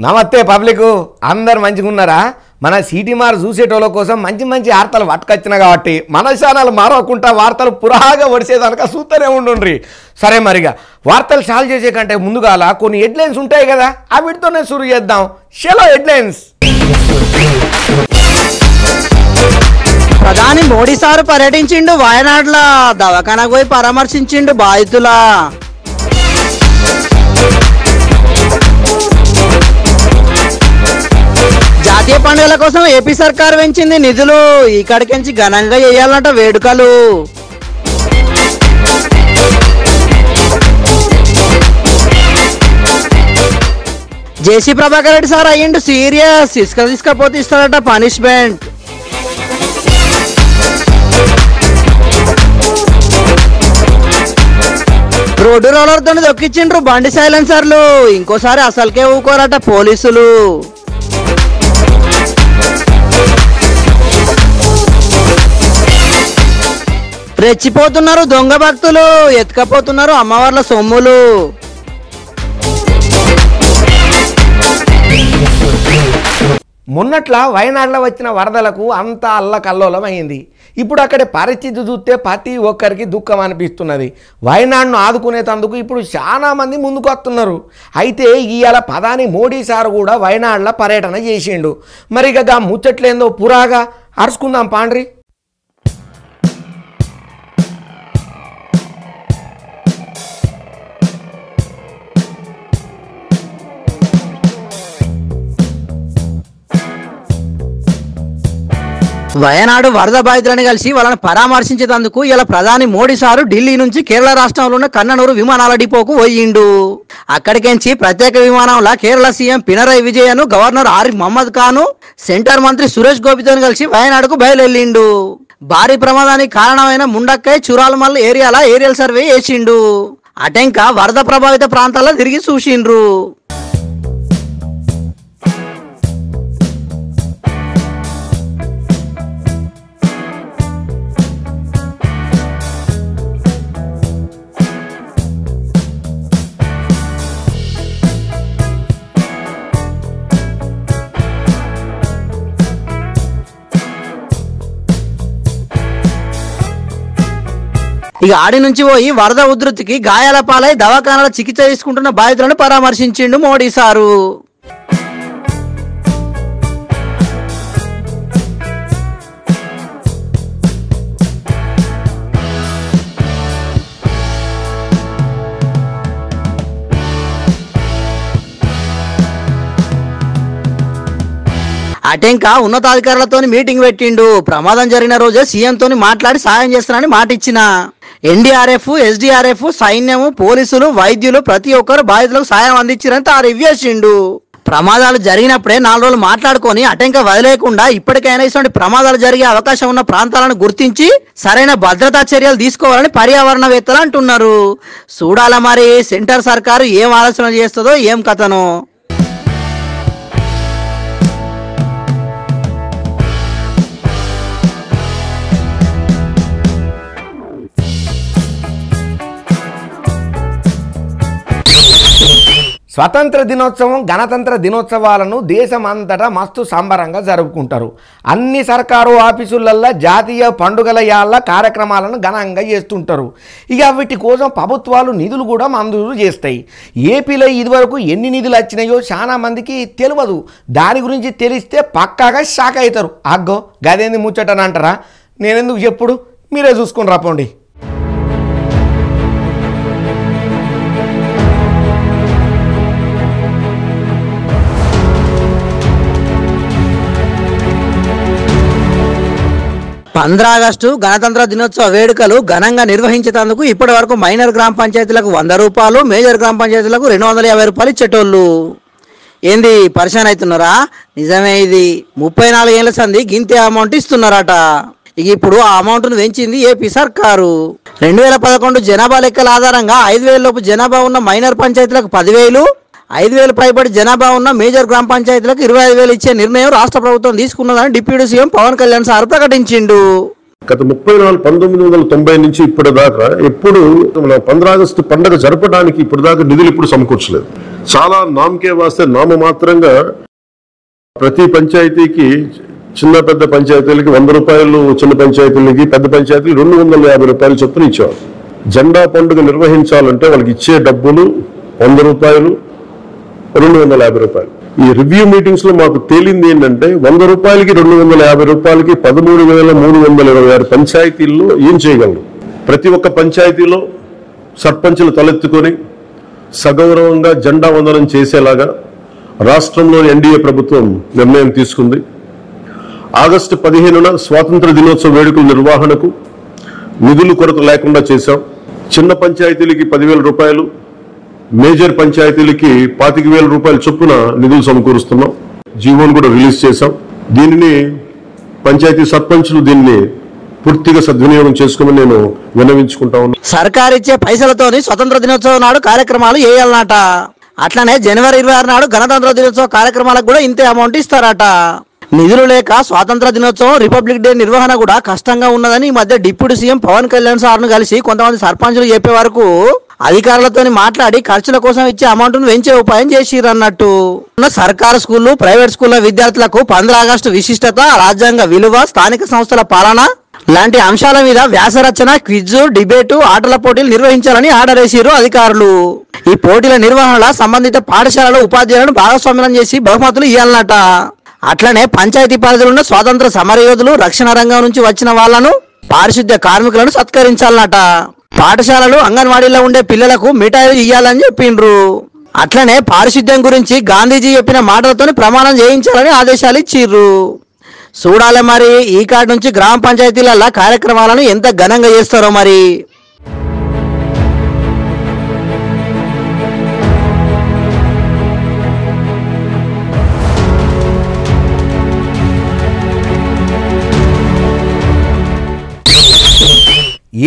నమస్తే పబ్లిక్, అందరు మంచిగా ఉన్నారా? మన సిటీ మార్ చూసేటోళ్ళ కోసం మంచి మంచి వార్తలు పట్టుకొచ్చిన కాబట్టి మన ఛానల్ మారకుండా వార్తలు పురాగా వడిసేదానిక చూస్తూనే ఉండుండ్రి. సరే, మరిగా వార్తలు సాల్వ్ చేసే కంటే ముందుగాల కొన్ని హెడ్లైన్స్ ఉంటాయి కదా, ఆ వీటితోనే షురు చేద్దాం. చలో హెడ్లైన్స్. ప్రధాని మోడీ సారు పర్యటించిండు వాయనాడులో, దవాఖానకు పోయి పరామర్శించిండు బాధితుల. జాతీయ పండుగల కోసం ఏపీ సర్కారు పెంచింది నిధులు, ఇక్కడికించి ఘనంగా చేయాలంట వేడుకలు. జేసీ ప్రభాకర్ రెడ్డి సార్ అయ్యిండు సీరియస్, ఇసుక తీసుకపోతే ఇస్తాడట పనిష్మెంట్. రోడ్డు రోలర్తో దొక్కిచ్చిండ్రు బండి సైలెన్సర్లు, ఇంకోసారి అసలుకే ఊకోరట పోలీసులు. రెచ్చిపోతున్నారు దొంగ భక్తులు, ఎత్తుకపోతున్నారు అమ్మవార్ల సొమ్ములు. మొన్నట్ల వయనాడులో వచ్చిన వరదలకు అంతా అల్లకల్లోలం అయింది. ఇప్పుడు అక్కడి పరిస్థితి చూస్తే ప్రతి ఒక్కరికి దుఃఖం అనిపిస్తున్నది. వయనాడును ఆదుకునేందుకు ఇప్పుడు చాలా మంది ముందుకు వస్తున్నారు. అయితే ఇవాళ ప్రధాని మోడీ సార్ కూడా వయనాడులో పర్యటన చేసిండు. మరి ఇక ముచ్చట్లేందో పురాగా అరుచుకుందాం పాండ్రి. వయనాడు వరద బాధితులను కలిసి వాళ్ళని పరామర్శించేందుకు ఇలా ప్రధాని మోడీ సారు ఢిల్లీ నుంచి కేరళ రాష్ట్రంలో ఉన్న కన్ననూరు విమానాల డిపోకు పోయిండు. అక్కడికించి ప్రత్యేక విమానంలో Kerala CM Pinarayi Vijayan, governor Arif Mohammad Khan, centre మంత్రి సురేష్ గోపితో కలిసి వయనాడుకు బయలుదేరిండు. భారీ ప్రమాదానికి కారణమైన ముండక్కై చురాలమల్ ఏరియాల ఏరియల్ సర్వే చేసిండు. అటెంక వరద ప్రభావిత ప్రాంతాల్లో తిరిగి చూసిండ్రు. ఇక ఆడి నుంచి పోయి వరద ఉధృతికి గాయాల పాలై దవాఖానాలో చికిత్స తీసుకుంటున్న బాధితులను పరామర్శించిండు మోడీ సారు. అటెంక ఉన్నతాధికారులతో మీటింగ్ పెట్టిండు. ప్రమాదం జరిగిన రోజే సీఎంతో మాట్లాడి సాయం చేస్తానని మాట ఇచ్చిన. ఎన్డీఆర్ఎఫ్, ఎస్డీఆర్ఎఫ్, సైన్యము, పోలీసులు, వైద్యులు ప్రతి ఒక్కరు బాధితులకు సాయం అందించారని తారీఫ్ చేసిండు. ప్రమాదాలు జరిగినప్పుడే 4 రోజులు మాట్లాడుకొని అటెంక వదిలేకుండా ఇప్పటికైనా ఇటువంటి ప్రమాదాలు జరిగే అవకాశం ఉన్న ప్రాంతాలను గుర్తించి సరైన భద్రతా చర్యలు తీసుకోవాలని పర్యావరణవేత్తలు అంటున్నారు. చూడాల మరి సెంటర్ సర్కారు ఏం ఆలోచన చేస్తుందో ఏం కథనో. స్వతంత్ర దినోత్సవం, గణతంత్ర దినోత్సవాలను దేశమంతటా మస్తు సంబరంగా జరుపుకుంటారు. అన్ని సర్కారు ఆఫీసులల్లో జాతీయ పండుగల యాళ్ళ కార్యక్రమాలను ఘనంగా చేస్తుంటారు. ఇక వీటి కోసం ప్రభుత్వాలు నిధులు కూడా మంజూరు చేస్తాయి. ఏపీలో ఇదివరకు ఎన్ని నిధులు వచ్చినాయో చాలా మందికి తెలియదు. దాని గురించి తెలిస్తే పక్కాగా షాక్ అవుతారు. అగ్గో గదేంది ముచ్చటని అంటారా? నేనెందుకు చెప్పుడు, మీరే చూసుకొని రాపోండి. ఆగస్టు గణతంత్ర దినోత్సవ వేడుకలు ఘనంగా నిర్వహించేందుకు ఇప్పటి వరకు మైనర్ గ్రామ పంచాయతీలకు 100 రూపాయలు, మేజర్ గ్రామ పంచాయతీలకు 250 రూపాయలు ఇచ్చేటోళ్ళు. ఏంది పరిశాన్ అవుతున్నారా? నిజమే, ఇది 34 ఏళ్ల సంది గింతే అమౌంట్ ఇస్తున్నారట. ఇప్పుడు ఆ అమౌంట్ను పెంచింది ఏపీ సర్కారు. 2011 జనాభా లెక్కల ఆధారంగా 5,000 లోపు జనాభా ఉన్న మైనర్ పంచాయతీలకు 10,000, 5,000 పైబడి జనాభా ఉన్న మేజర్ గ్రామ పంచాయతీలకు 25,000 ఇచ్చే నిర్ణయం రాష్ట్ర ప్రభుత్వం తీసుకున్నదని deputy CM Pawan Kalyan sir ప్రకటించిండు. గత 1990 నుంచి ఇప్పటిదాకా ఎప్పుడు మన 15 ఆగస్టు పండుగ జరపడానికి ఇప్పటిదాకా నిధులు ఇప్పుడు సమకూర్చలేదు. చాలా నామకే వాస్తే నామమాత్రంగా ప్రతి పంచాయతీకి, చిన్న పెద్ద పంచాయతీలకి 100 రూపాయలు, చిన్న పంచాయతీలకి, పెద్ద పంచాయతీలు 250 రూపాయలు చొప్పున ఇచ్చేవారు. జెండా పండుగ నిర్వహించాలంటే వాళ్ళకి ఇచ్చే డబ్బులు 100 రూపాయలు, 250 రూపాయలు. ఈ రివ్యూ మీటింగ్స్ లో మాకు తేలింది ఏంటంటే 100 రూపాయలకి 250 రూపాయలకి 13,326 పంచాయతీల్లో ఏం చేయగలరు? ప్రతి ఒక్క పంచాయతీలో సర్పంచులు తలెత్తుకొని సగౌరవంగా జెండా వందనం చేసేలాగా రాష్ట్రంలోని ఎన్డీఏ ప్రభుత్వం నిర్ణయం తీసుకుంది. ఆగస్టు 15న స్వాతంత్ర దినోత్సవ వేడుకల నిర్వహణకు నిధులు కొరత లేకుండా చేశాం. చిన్న పంచాయతీలకి 10,000 రూపాయలు, మేజర్ పంచాయతీలకి 25,000 రూపాయల చొప్పున నిధులు సమకూరుస్తున్నాం. జీవోను కూడా రిలీజ్ చేశాం. దీనిని పంచాయతీ సర్పంచులు దీన్ని పూర్తిగా సద్వినియోగం చేసుకోమని నేను విన్నవించుకుంటా ఉన్నా. సర్కారు ఇచ్చే పైసలతోని స్వతంత్ర దినోత్సవం నాడు కార్యక్రమాలు చేయాలన్నట. అట్లనే జనవరి 26 నాడు గణతంత్ర దినోత్సవ కార్యక్రమాలకు కూడా ఇంతే అమౌంట్ ఇస్తారట. నిధులు లేక స్వాతంత్ర దినోత్సవం, రిపబ్లిక్ డే నిర్వహణ కూడా కష్టంగా ఉన్నదని ఈ మధ్య డిప్యూటీ సీఎం పవన్ కళ్యాణ్ సార్ను కలిసి కొంతమంది సర్పంచులు చెప్పే వరకు అధికారులతో మాట్లాడి ఖర్చుల కోసం ఇచ్చే అమౌంట్ను పెంచే ఉపాయం చేసిరన్నట్టు. సర్కారు స్కూళ్లు, ప్రైవేట్ స్కూళ్ల విద్యార్థులకు 15 ఆగస్టు విశిష్టత, రాజ్యాంగ విలువ, స్థానిక సంస్థల పాలన లాంటి అంశాల మీద వ్యాసరచన, క్విజ్, డిబేటు, ఆటల పోటీలు నిర్వహించాలని ఆర్డర్ వేసిరు అధికారులు. ఈ పోటీల నిర్వహణలో సంబంధిత పాఠశాలల ఉపాధ్యాయులను భాగస్వామ్యం చేసి బహుమతులు ఇవ్వాలన్నట. అట్లనే పంచాయతీ పరిధిలో ఉన్న స్వాతంత్ర సమరయోధులు, రక్షణ రంగం నుంచి వచ్చిన వాళ్లను, పారిశుద్ధ్య కార్మికులను సత్కరించాలన్నట. పాఠశాలలు, అంగన్వాడీలో ఉండే పిల్లలకు మిఠాయిలు ఇవ్వాలని చెప్పిండ్రు. అట్లనే పారిశుద్ధ్యం గురించి గాంధీజీ చెప్పిన మాటలతో ప్రమాణం చేయించాలని ఆదేశాలు ఇచ్చిర్రు. చూడాలి మరి ఈ కాడ నుంచి గ్రామ పంచాయతీల కార్యక్రమాలను ఎంత ఘనంగా చేస్తారో మరి.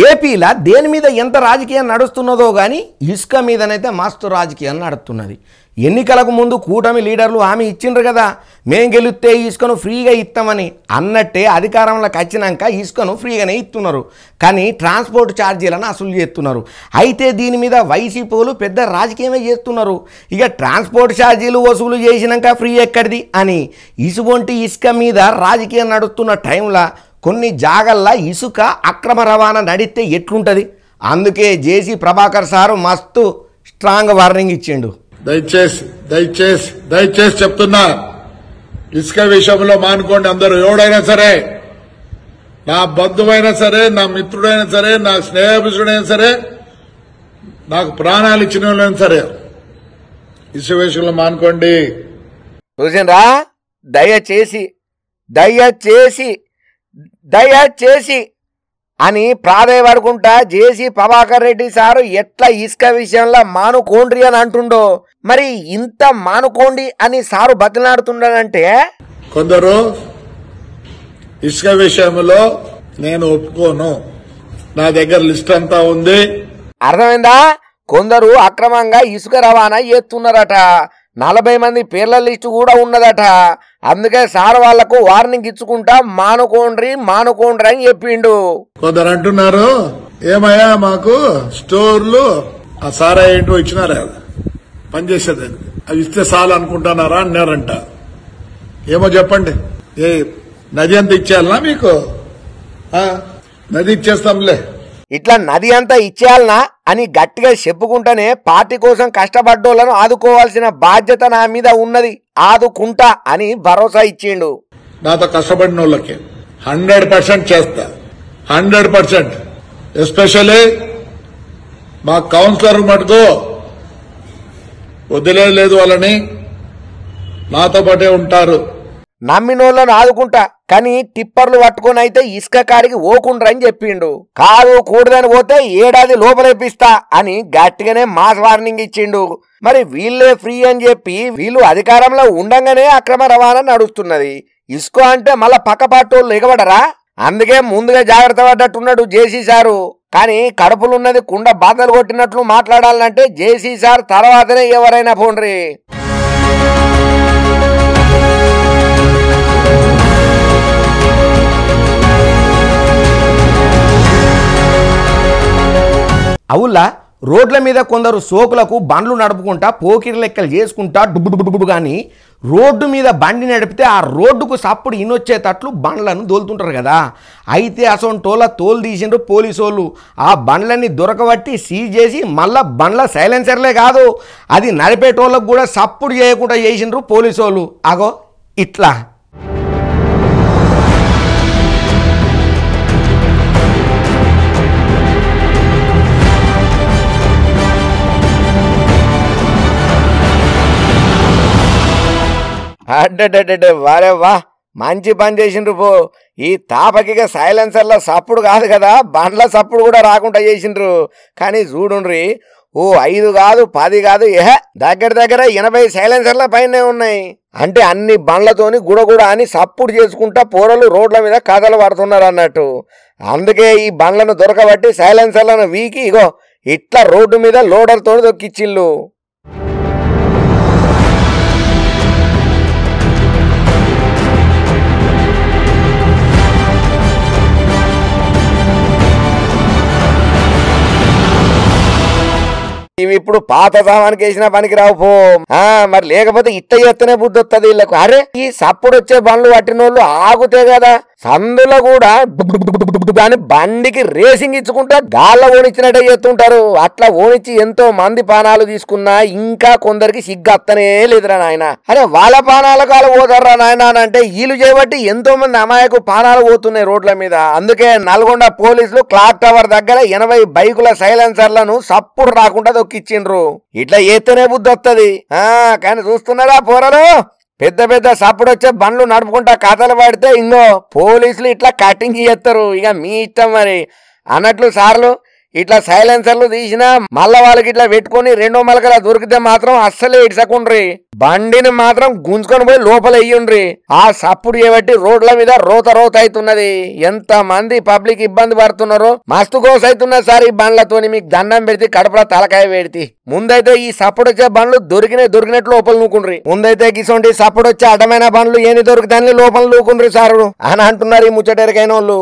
ఏపీలో దేని మీద ఎంత రాజకీయం నడుస్తున్నదో కానీ ఇసుక మీదనైతే మస్తు రాజకీయం నడుస్తున్నది. ఎన్నికలకు ముందు కూటమి లీడర్లు హామీ ఇచ్చిండ్రు కదా, మేం గెలిస్తే ఇసుకను ఫ్రీగా ఇస్తామని. అన్నట్టే అధికారంలోకి వచ్చినాక ఇసుకను ఫ్రీగానే ఇస్తున్నారు, కానీ ట్రాన్స్పోర్ట్ ఛార్జీలను అసలు చేస్తున్నారు. అయితే దీని మీద వైసీపీలు పెద్ద రాజకీయమే చేస్తున్నారు. ఇక ట్రాన్స్పోర్ట్ ఛార్జీలు వసూలు చేసినాక ఫ్రీ ఎక్కడిది అని ఇసువంటి ఇసుక మీద రాజకీయం నడుస్తున్న టైంలో కొన్ని జాగల్లా ఇసుక అక్రమ రవాణా నడిస్తే ఎట్లుంటుంది? అందుకే జేసీ ప్రభాకర్ సారు మస్తు స్ట్రాంగ్ వార్నింగ్ ఇచ్చిండు. దయచేసి చెప్తున్నా, ఇసుక విషయంలో మానుకోండి అందరూ. ఎవడైనా సరే, నా బంధువైనా సరే, నా మిత్రుడైనా సరే, నా స్నేహితుడైనా సరే, నాకు ప్రాణాలు ఇచ్చిన వాళ్ళైనా సరే, ఇసుక విషయంలో మానుకోండి. చూసిండ్రా? దయచేసి అని ప్రాధేయపడుకుంటా జేసీ ప్రభాకర్ రెడ్డి సారు ఎట్లా ఇసుక విషయంలో మానుకోండ్రి అని అంటుండో, మరి ఇంత మానుకోండి అని సారు బతిలాడుతుండనంటే కొందరు ఇసుక విషయంలో నేను ఒప్పుకోను, నా దగ్గర లిస్ట్ అంతా ఉంది. అర్థమైందా? కొందరు అక్రమంగా ఇసుక రవాణా చేస్తున్నారట. 40 మంది పేర్ల లిస్టు కూడా ఉన్నదట. అందుకే సార్ వాళ్లకు వార్నింగ్ ఇచ్చుకుంటా మానుకోండ్రి అని చెప్పిండు. కొందరు అంటున్నారు, ఏమయ్యా మాకు స్టోర్లు ఆ సారా ఏంటో ఇచ్చినారా పనిచేసేది, అవి ఇస్తే చాలు అనుకుంటున్నారా అన్నారంట. ఏమో చెప్పండి, ఏ నది అంతా ఇచ్చేయాలనా మీకు? నది ఇచ్చేస్తాంలే. ఇట్లా నది అంతా ఇచ్చేయాలనా అని గట్టిగా చెప్పుకుంటేనే పార్టీ కోసం కష్టపడ్డోళ్లను ఆదుకోవాల్సిన బాధ్యత నా మీద ఉన్నది, ఆదుకుంటా అని భరోసా ఇచ్చిండు. నాతో కష్టపడిన వాళ్ళకి 100% చేస్తా, 100%. ఎస్పెషల్లీ మా కౌన్సిలర్ మటుకు వదిలేదు, వాళ్ళని నాతో పాటే ఉంటారు. నమ్మినోళ్ళను ఆదుకుంటా, కానీ టిప్పర్లు పట్టుకొని అయితే ఇసుక కాడికి ఓకుండ్రని చెప్పిండు. కాదు కూడదని పోతే ఏడాది లోపలేపిస్తా అని గట్టిగానే మాస్ వార్నింగ్ ఇచ్చిండు. మరి వీళ్ళే ఫ్రీ అని చెప్పి వీళ్ళు అధికారంలో ఉండంగానే అక్రమ రవాణా నడుస్తున్నది. ఇసుక అంటే మళ్ళా పక్కపాటోళ్ళు ఎగబడరా? అందుకే ముందుగా జాగ్రత్త పడ్డట్టున్నాడు జేసీ సారు. కానీ కడుపులున్నది కుండ బాధలు కొట్టినట్లు మాట్లాడాలంటే జేసీ సార్ తర్వాతనే ఎవరైనా పోండ్రి. అవులా రోడ్ల మీద కొందరు సోకులకు బండ్లు నడుపుకుంటా పోకిరి లెక్కలు చేసుకుంటా డుబ్బు కానీ రోడ్డు మీద బండి నడిపితే ఆ రోడ్డుకు సప్పుడు ఇనొచ్చేటట్లు బండ్లను దోలుతుంటారు కదా. అయితే అసొంటోళ్ళ తోలు తీసిండ్రు పోలీసు వాళ్ళు. ఆ బండ్లన్నీ దొరకబట్టి సీజ్ చేసి మళ్ళా బండ్ల సైలెన్సర్లే కాదు అది నడిపేటోళ్ళకు కూడా సప్పుడు చేయకుండా చేసిండ్రు పోలీసు వాళ్ళు. అగో ఇట్లా అడ్డడ్డ వారే వా మంచి పని చేసిండ్రు పో. ఈ తాపకిగా సైలెన్సర్ల సప్పుడు కాదు కదా బండ్ల సప్పుడు కూడా రాకుండా చేసిండ్రు. కానీ చూడుండ్రి ఓ 5 కాదు 10 కాదు దగ్గర 80 సైలెన్సర్ల పైనే ఉన్నాయి. అంటే అన్ని బండ్లతోని గుడగుడ అని సప్పుడు చేసుకుంటా పోరలు రోడ్ల మీద కథలు పడుతున్నారు అన్నట్టు. అందుకే ఈ బండ్లను దొరకబట్టి సైలెన్సర్లను వీకి ఇగో ఇట్లా రోడ్డు మీద లోడర్తో దొక్కిచ్చిళ్ళు. ఇవి ఇప్పుడు పాత సామానికి వేసిన పనికి రావు పో. మరి లేకపోతే ఇట్ట చేస్తేనే బుద్ధి వస్తుంది వీళ్ళకు. అరే ఈ సప్పుడు వచ్చే బండ్లు పట్టినోళ్ళు ఆగుతే కదా సందులో కూడా అని బండికి రేసింగ్ ఇచ్చుకుంటా గాల్లో ఓనిచ్చినట్టే చేస్తుంటారు. అట్లా ఓనిచ్చి ఎంతో మంది పానాలు తీసుకున్నా ఇంకా కొందరికి సిగ్గత్తనే లేదురా నాయన. అరే వాళ్ళ పానాల కాలు పోతారా నాయన అని అంటే వీళ్ళు చేయబట్టి ఎంతో మంది అమాయకు పానాలు పోతున్నాయి రోడ్ల మీద. అందుకే నల్గొండ పోలీసులు క్లాక్ టవర్ దగ్గర 80 బైకుల సైలెన్సర్లను సప్పుడు రాకుండా దొక్కిచ్చిండ్రు. ఇట్లా చేస్తేనే బుద్ధి వస్తుంది. కానీ చూస్తున్నారా పోరలు పెద్ద పెద్ద సప్పుడు వచ్చే బండ్లు నడుపుకుంటా కథలు పడితే ఇంకో పోలీసులు ఇట్లా కటింగ్ చేస్తారు. ఇక మీ ఇష్టం మరి అన్నట్లు సార్లు ఇట్లా సైలెన్సర్లు తీసినా మళ్ళా వాళ్ళకి ఇట్లా పెట్టుకుని 2 మలకల దొరికితే మాత్రం అస్సలే ఇడ్సకుండ్రి. బండిని మాత్రం గుంజుకొని పోయి లోపల వెయ్యుండ్రి. ఆ సప్పుడు చేయబట్టి రోడ్ల మీద రోత అవుతున్నది. ఎంత మంది పబ్లిక్ ఇబ్బంది పడుతున్నారో మస్తు కోస అవుతున్నది సార్ ఈ బండ్లతోని. మీకు దండం పెడితే కడుపులో తలకాయ పెడితే ముందైతే ఈ సప్పుడు వచ్చే బండ్లు దొరికినట్లు లోపల నూకుండ్రి. ముందైతే గిసొంటి సప్పుడు వచ్చే అడ్డమైన బండ్లు ఏమి దొరికితే లోపల నూకుండ్రి సారు అని అంటున్నారు ఈ ముచ్చటెరకైన వాళ్ళు.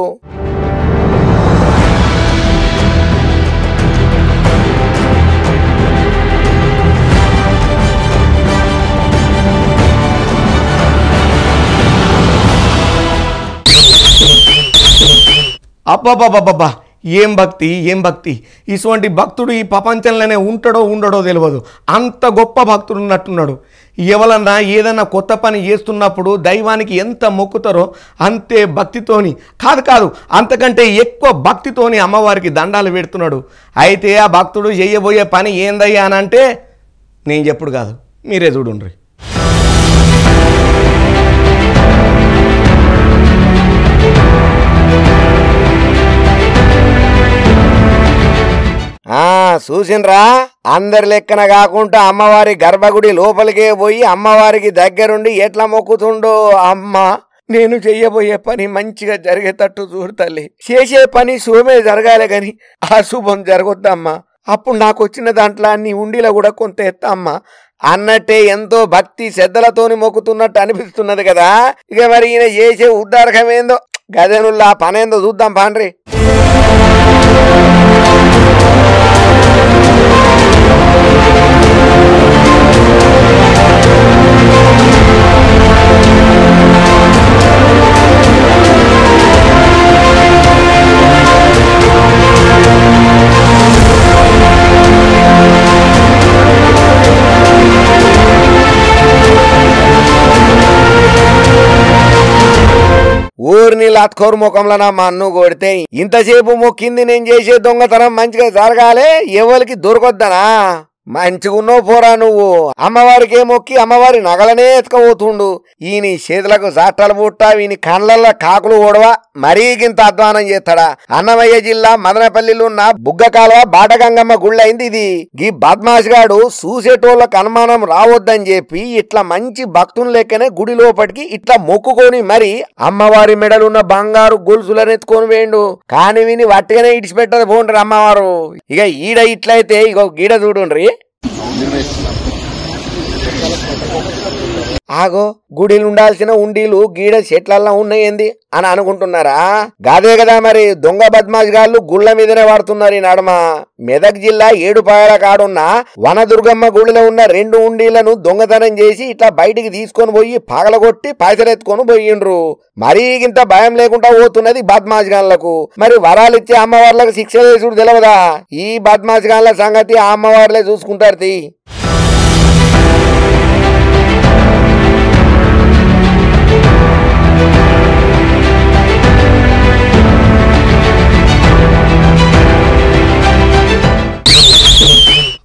అబ్బబ్బబ్బబ్బా ఏం భక్తి. ఇటువంటి భక్తుడు ఈ ప్రపంచంలోనే ఉండడో తెలియదు. అంత గొప్ప భక్తుడు ఉన్నట్టున్నాడు. ఎవరన్నా ఏదన్నా కొత్త పని చేస్తున్నప్పుడు దైవానికి ఎంత మొక్కుతారో అంతే భక్తితోని కాదు అంతకంటే ఎక్కువ భక్తితోని అమ్మవారికి దండాలు పెడుతున్నాడు. అయితే ఆ భక్తుడు చేయబోయే పని ఏందయ్యా అని అంటే నేను చెప్పుడు కాదు, మీరే చూడుండ్రి. చూసిండ్రా అందరి లెక్కన కాకుండా అమ్మవారి గర్భగుడి లోపలికే పోయి అమ్మవారికి దగ్గరుండి ఎట్లా మొక్కుతుండో. అమ్మ నేను చెయ్యబోయే పని మంచిగా జరిగేటట్టు చూడు తల్లి. చేసే పని శుభమే జరగాలి గాని అశుభం జరగొద్దమ్మా. అప్పుడు నాకు వచ్చిన దాంట్లో నీ ఉండిలో కూడా కొంత ఎత్తమ్మా అన్నట్టే ఎంతో భక్తి శ్రద్ధలతోని మొక్కుతున్నట్టు అనిపిస్తున్నది కదా. ఇక మరి ఈయన చేసే ఉద్దారకం ఏందో గదనుల్లా పనేందో చూద్దాం పాండ్రి. ఊరిని లాత్కోరు ముఖంలో నా మన్ను కొడితే ఇంతసేపు మొక్కింది నేను చేసే దొంగతనం మంచిగా జరగాలే ఎవరికి దొరకొద్దనా? మంచిగున్నావు పోరా నువ్వు. అమ్మవారికి మొక్కి అమ్మవారి నగలనే ఎత్తుకపోతుండు. ఈయన చేతులకు సాట్టాలు పుట్టా వీని కండ్లల్లో కాకులు ఓడవా మరీ గింత అధ్వానం చేస్తాడా? అన్నమయ్య జిల్లా మదనపల్లిలో ఉన్న బుగ్గ కాలువ బాటగంగమ్మ గుళ్ళైంది ఇది. గీ బద్మాష్ గాడు చూసేటోళ్ళకు అనుమానం రావద్దని చెప్పి ఇట్లా మంచి భక్తులు లెక్కనే గుడి లోపటికి ఇట్లా మొక్కుకొని మరి అమ్మవారి మెడలున్న బంగారు గొలుసులను ఎత్తుకొని వేయండు. కాని విని వట్టిగానే ఇడిచిపెట్టదు పోండ్రి అమ్మవారు. ఇక ఈడ ఇట్లయితే ఇగో గీడ చూడుండ్రి. ఆగో గుడిలు ఉండాల్సిన ఉండీలు గీడ చెట్లల్లా ఉన్నాయేంది అని అనుకుంటున్నారా? గాదే కదా మరి దొంగ బద్మాష్ గాళ్ళు గుళ్ళ మీదనే వాడుతున్నారు ఈ నడమ. మెదక్ జిల్లా ఏడుపాయల కాడున్న వనదుర్గమ్మ గుడిలో ఉన్న 2 ఉండీలను దొంగతనం చేసి ఇట్లా బయటికి తీసుకొని పోయి పగలగొట్టి పైసలెత్తుకొని పోయిండ్రు. మరీ ఇంత భయం లేకుండా పోతున్నది బద్మాష్ గాన్లకు. మరి వరాలిచ్చే అమ్మవార్లకు శిక్ష చేసుడు తెలవదా? ఈ బద్మాష్ గాన్ల సంగతి ఆ అమ్మవార్లే చూసుకుంటారు.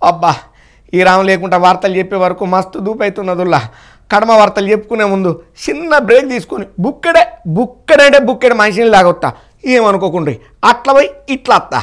అబ్బా ఈ రాము లేకుండా వార్తలు చెప్పే వరకు మస్తు దూపైతున్నదుల్లా. కడమ వార్తలు చెప్పుకునే ముందు చిన్న బ్రేక్ తీసుకొని బుక్కడే మనిషిని లాగొత్తా. ఏమనుకోకుండ్రి, అట్లా పోయి ఇట్లా అత్తా.